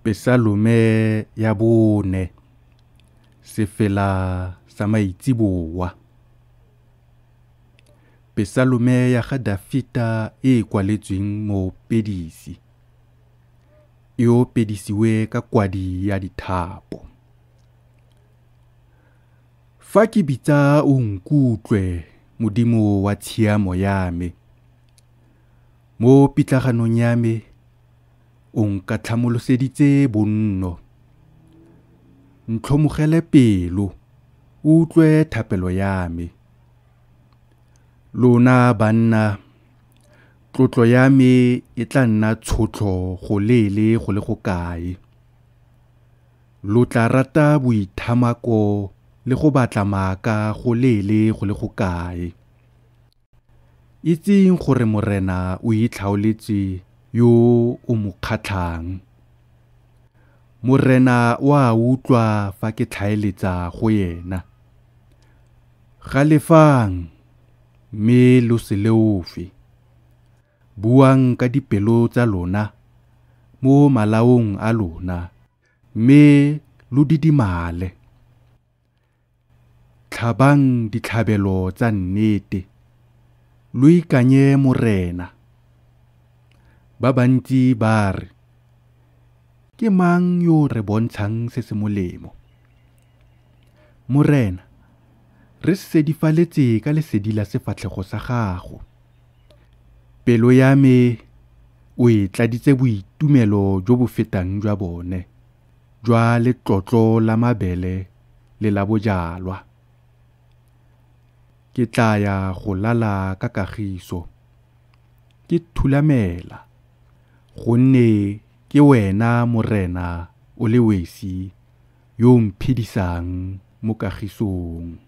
Pesalume ya bone sefela sa maitsiboa. Pesalume ya ga Dafita e kwaletsweng mo Pedisi. E opedisiwe ka kwadi ya dithapo. Fa ke bitsa o nkutlwe modimo wa tshiamo ya me. Mo pitlaganong ya me o nka tlhamoloseditse bonno. Ntlhomogele pelo, utlwe thapelo ya me. Lona banna, tlotlo ya me e tla nna tshotlo go lele go le go kae. Lo tla rata boithamako le go batla maaka go lele go le go kae. Itseng gore morena o itlhaoletse yo o mo kgatlhang. Morena wa utlwa fa ke tlhaeletsa go yena. Galefang mme lo se leofe. Buang ka dipelo tsa lona mo malaong a lona mme lo didimale. Tlhabang ditlhabelo tsa nnete. Lo ikanye morena. Ba bantsi ba re, ke mang yo re bontshang se se molemo? Morena, re sedifaletse ka lesedi la sefatlhego sa gago. Pelo ya me o e tladitse boitumelo jo bo fetang jwa bone, jwa letlotlo la mabele le la bojalwa. Ke tla ya go lala ka kagiso. Ke thulamela, gonne ke wena morena o le wesi yo mphidisang mo kagisong.